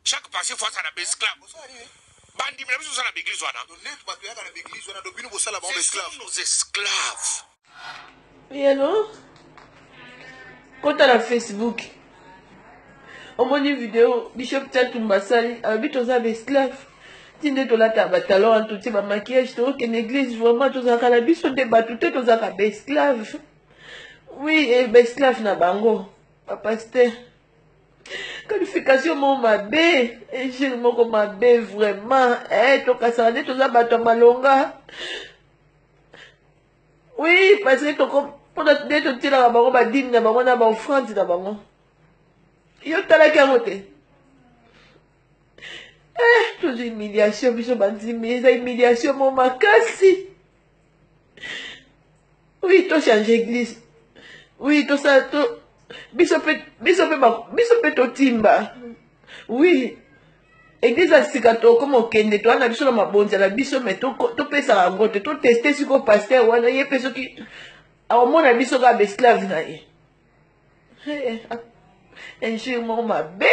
Chaque passé fois ça na esclave. Bandi mais biso ça na église wana. Ce sont nos esclaves. Oui, allô? Quand à la Facebook, on m'a dit vidéo, Bishop Tchatumba Sali, habite aux esclaves. Tinde to la tabatalon, en tout ma maquillage, to qu'une église, vraiment, tous à la biche, on débat tout, tous à esclaves. Oui, esclaves na bango, papa pasteur. Qualification mon mabé, et j'ai mon comme mabé vraiment, to kasane, tous à bateau malonga. Oui, parce que pour notre dette, on tire la bango, dîme na bango, na bango, offrande na bango. Yo tala kamote. Toujours humiliation, biso bandi, mais ça humiliation, mon makasi. Oui, to changer église. Oui, to ça, to. Biso pe to timba. Oui. Église à sikato, comme au kende, to, ana biso na mabonzi, la biso, mais to pesa rangote, to tester si ko pasteur, wana, ye peso ki. A mona biso ka besclave na ye. Enjeu mon mabe,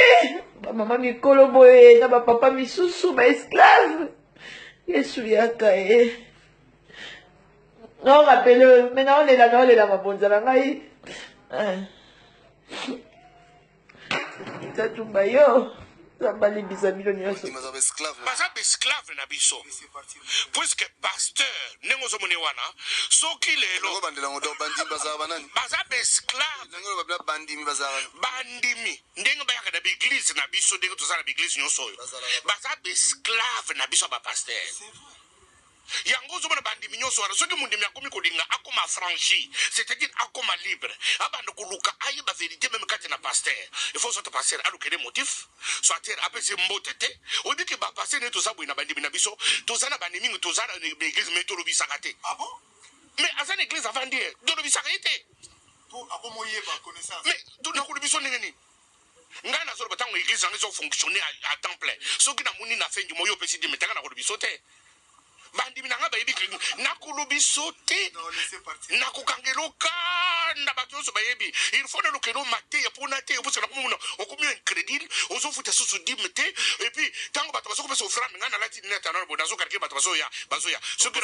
maman mikolo boye, na papa misusu, ba esclave. Yesu yaka e. Non, rappelle, maintenant on est là, ma bonne zalanga. Ça tout bayo. Ça bali bisabilo nyoso. Baza esclave na biso. Puisque pasteur nengozo mone wana, soki lelo baza esclave bandimi ndenge bayaka na église na biso ndenge tozala na église nyonso oyo. Baza esclave na biso ba pasteur. Yango zo mona bandimi nyonso wana soki mundimi akomi kolinga akoma franchi, c'est-à-dire akoma libre. Abanda koluka aye ba vérité même kati na pasteur. Il faut sorte pasteur aluke des motifs, soit terre apese mbotete. Obi ke ba pasteur ne toza boina bandimi na biso, toza na bandimi toza na église métolo bisakate. Ah bon? Mais à cette église avant dire, do bisakate. Pour akomoye ba connaissance. Mais do na ko biso ngeni. Ngana zo batango église en fonctionner à temps plein. Soki na muni na fin du moyo pesi di metanga na ko biso te. Bandimi nanga ba yebi nakulubi sote nakukangeloka na bato so ba yebi il faut le que no maté pour naté pour ça comme on comme un crédit on s'en fout sous dimete et puis tango bato baso ko so frame ngana lati net na boda so karki bato baso ya so que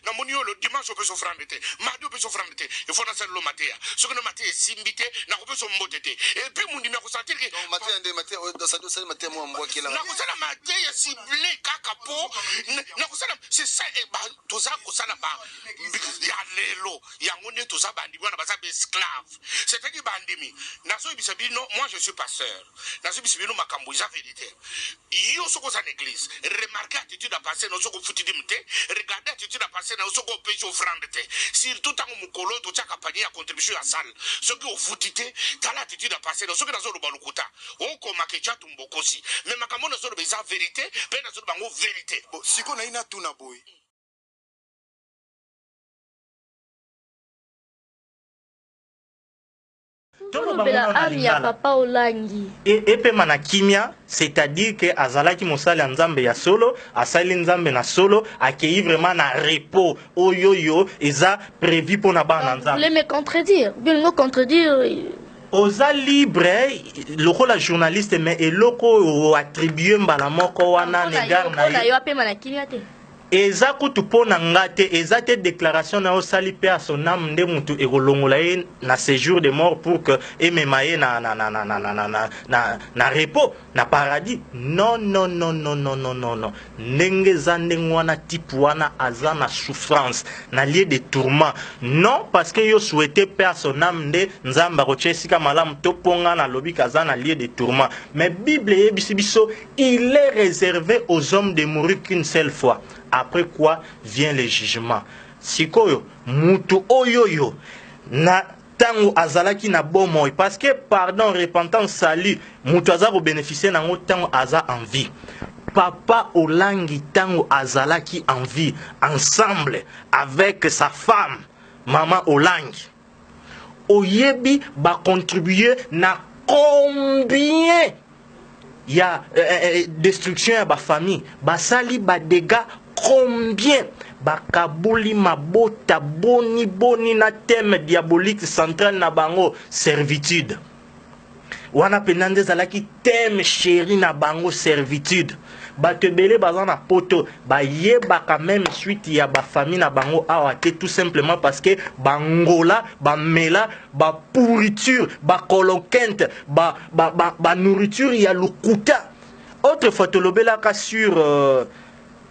na monio le dimanche on peut so frame te mardi on peut so frame te il faut na ça le maté so que no maté simbité na ko peut so mbotete et puis mon numéro sentir que maté ande maté dans ça doit maté moi mboki là na ko ça maté ciblé kaka po. C'est ça, tout ça, ya lelo, ya ngone tout ça, bandi, wana basa esclave. C'est-à-dire bandimi. Naso bisabino, moi je suis pasteur. Naso bisabino makambo, la vérité. Yo soko sa l'église. Remarquez attitude à passer, no soko futidimte. Regardez attitude à passer, no soko pecho offrande te. Surtout tant mukolo, to chaka panier à contribution à salle. Ce qui au futité, t'as l'attitude à passer, no soko naso lo balukuta. Oko makecha tumbokosi. Mais makambo naso lo besa vérité, pe naso lo bango vérité. Siko na ina tuna boy. Papa Olangi. Et mana kimia, c'est-à-dire que azalaki mosali nzambe ya solo, asali nzambe na solo, accueilli vraiment na repos. Oyoyo, eza prévu pour na bana nzambe. Vous voulez me contredire? Bien me contredire. Oza libre, loko la journaliste mais eloko attribué mbala moko wana negar na yo. Yo ape mana kimia te. Eza kutu pona ngate, eza te déclaration na osali pe a son âme nde mutu ekolongola ye na séjour de mort pour que ememaye na repos, na paradis. Non. Ndenge za ndenge wana type wana aza na souffrance, na lieu de tourment. Non, parce que yo souhaité pe a son âme nde nzamba kochesika malam toponga na lobi kaza na lieu de tourment. Mais Bible yebisi biso, il est réservé aux hommes de mourir qu'une seule fois. Après quoi vient le jugement. Sikoyo, mutu oyoyo, na tango azalaki na bomoy, parce que pardon, repentance, salut, mutu azako bénéficier nango tango aza en vie. Papa Olangi tango azalaki en vie, ensemble avec sa femme, maman Olangi. Oyebi ba contribuer na combien il y a destruction à ba famille, ba sali ba dégâts. Combien bakabuli mabota boni na thème diabolique central na bango servitude. wana penande zalaki thème chéri na bango servitude. Bato ebele baza na poto bayebaka même suite ya bafamille na bango awa te, tout simplement parce que bangola bamela bapourriture bakolokente nourriture ya lukuta. Autrefois tolobelaka sur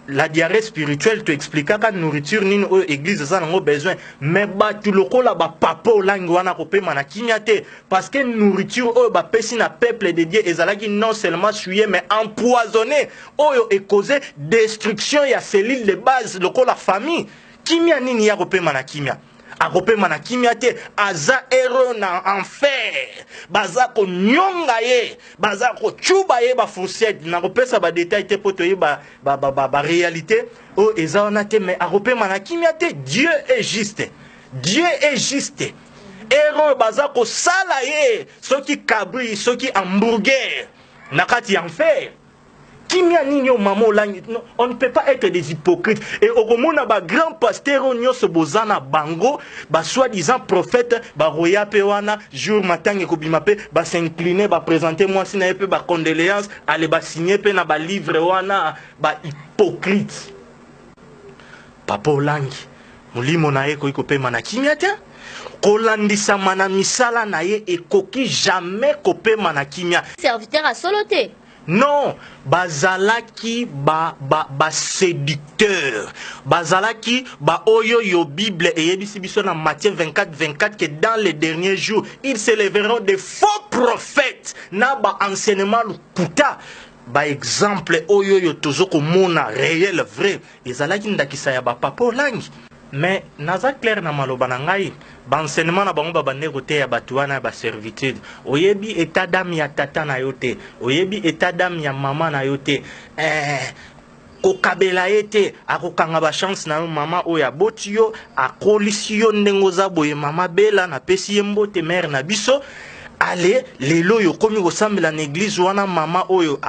la diarrhée spirituelle, tu expliques que nourriture ni église ça n'a besoin, mais tu le colla papa langue wana kopé manakimiate parce que nourriture ba pesi na peuple de Dieu ezalaki non seulement suyer mais empoisonné oyo et causer destruction ya cellules de base le colla famille kimia nini ya kopé manakimia akope manakimia te aza ero na enfer baza ko nyonga ye baza ko chuba ye ba fourchette na kopesa ba détail te poto ye ba réalité o ezana te mais akope manakimia te. Dieu est juste, Dieu est juste. Ero baza ko sala ye soki cabri soki hamburger nakati enfer. On ne peut pas être des hypocrites. Et au moment où les grands pasteurs ont se bozana bango, soi-disant prophète, roya pewana, jour matin et kobimape, s'incliner, présenter moi si n'a pas condoléances, aller signer pe na livre wana, hypocrite. Papa Olangi, mulimo na ye ko ikope manakimiata. Kolandisa mana misala na ye e koki jamais kope manakimia. Serviteur à soloté. Non, bazalaki séducteur. Bazalaki oyo yo Bible et yebisi biso na Matthieu 24 que dans les derniers jours, ils s'élèveront des faux prophètes. Na enseignement puta. Exemple oyo yo tozoko mona réel vrai. Ezalaki ndakisa ya papa Olangi. Mais naza clair na maloba na ngai enseignement na bango ba negote ya batuana ba servitude oyebi état d'âme ya tata na yote oyebi état d'âme ya mama na yote kokabela ete akokanga ba chance na mama oya botio akolisi yo ndengo za boye mama bela na pesi ye mbote mère na biso ale lelo yo komi kosambela na église wana mama oyo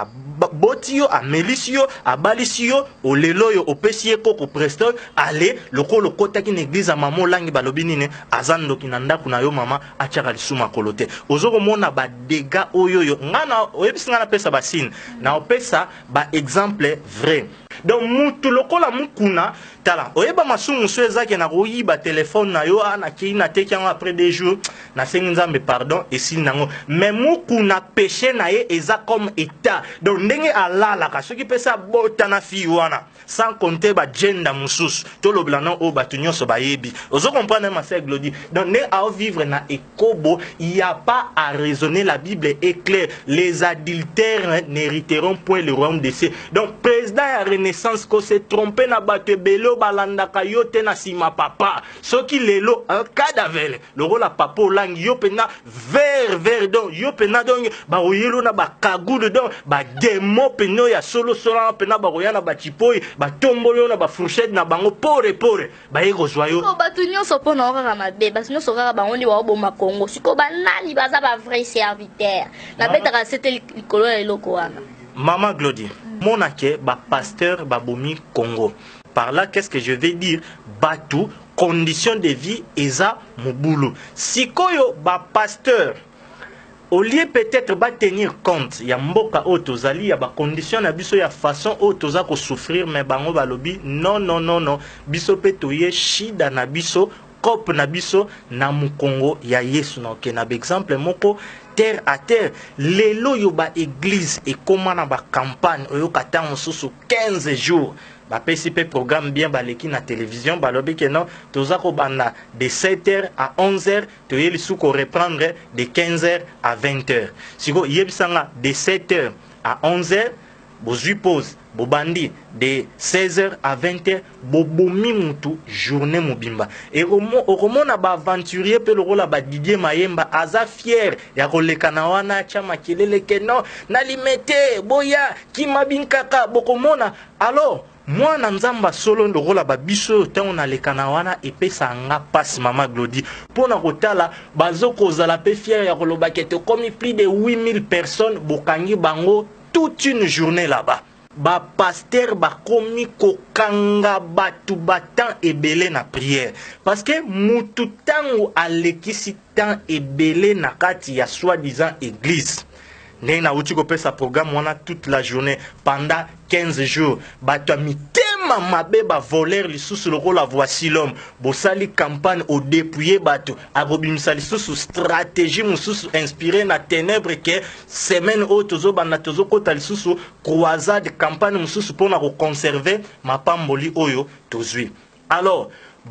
botio amelisio abalisio o lelo yo opesi ye koko presto ale lokolo kota ki na église a mama Olangi balobi nini azando ki na ndako na yo mama atiaka lisuma kolote ozoko mona ba dégâts oyo yo ngana oyebisi ngana pesa basine na opesa ba exemple vrai. Donc mutu lokola mukuna tala oyeba masumu so ezaki na koyiba téléphone na yo ana ki na teki après des jours na sengi nzambe pardon et si nango mais mukuna péché na ye eza comme état. Donc ndenge alala ka soki pesa bota na fi wana sans compter ba gender mususu to lo blano o batunyo so bayebi ozo comprendre ma sœur Glody. Donc ne à vivre na ekobo il y a pas à raisonner, la Bible est claire, les adultères n'hériteront point le royaume des cieux. Donc président ya Renaissance ko se tromper na bato belo balanda kayote na sima papa soki lelo un cadavre le rôle la papa Olangi yo pena vert donc yo pena donc ba oyelo na ba kagude donc ba demo peno ya solo pena ba roya na ba chipoi ba tombolo na ba fourchette na bango pore ba yego joyo ko batunyo so pona okaka mabe batunyo so kaka bango ni wa boma Congo siko banani baza ba vrai serviteur na betaka c'était likolo ya eloko wana. Maman Glody, monake ba pasteur babomi Congo. Par là, qu'est-ce que je vais dire? Batou, condition de vie, eza moboulou. Si koyo ba pasteur, au lieu peut-être ba tenir compte, ya mboka otozali, ya ba condition na biso ya façon otoza ko souffrir, mais bango balobi, non. Biso petoye shida na biso, kop na biso na mukongo ya Yesu na ok na exemple moko terre à terre lelo yo ba église et comment na ba campagne oyo kata mosusu 15 jours ba PCP programme bien baleki na télévision balobi que non toza ko bana de 7h à 11h to yeli suko reprendre de 15h à 20h siko yebisanga de 7h à 11h bozui pause bobandi de 16h à 20h bobomi mutu journée mobimba et okomona ba aventurier pe lokola ba Didier Mayemba aza fier ya koleka na wana chama kelele ke non na limete boya kimabinkaka bokomona alors moi na nzamba solo lokola ba biso tango na leka na wana epesa nga passe Maman Glody pona kotala bazoko zala pe fier ya koloba kete comme plus de 8000 personnes bokangi bango toute une journée là-bas. ba pasteur bakomi kokanga batu batan ebele na prière parce que mutu tango alekisi tan ebele na kati ya soi-disant église ndenge nauti kopesa programme wana toute la journée pendant 15 jours bato ya mitema mabe bavoler lisusu lokola voici l'homme bosali campagne au dépouiller bato akobimisa lisusu stratégie mosusu inspiré na ténèbre ke semaine oyo tozobanda tozokota lisusu croisade campagne mosusu mpona koconserve mapamboli oyo tozwi alors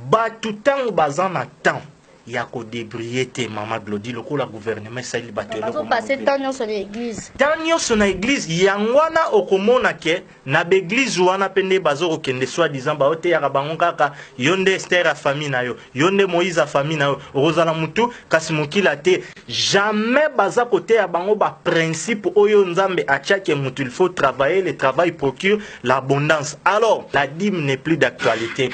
bato ntango baza na temps ya ko débrouiller te mama Glody lokola gouvernement sali batelo ko passer temps nyonso na église na église yangwana okomona ke na l'église wana pende bazo okende soi-disant ba ote ya bango kaka yonde Esther a famille na yo yonde Moïse a famille na yo ozala mutu kasi mokila te jamais baza côté ya bango ba principe oyo nzambe achake mutu il faut travailler, le travail procure l'abondance. Alors la dîme n'est plus d'actualité.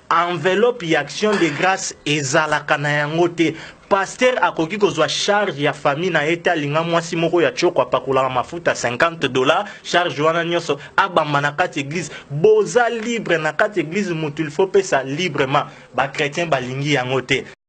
Enveloppe et action de grâce ezalaka na yango te. Pasteur akoki kozwa charge ya famille na ete alinga mwasi moko ya choko apakolaka mafuta $50 charge wana nyonso abamba na kati église boza libre na kati église mutu il faut pesa librement ba chrétien balingi yango te.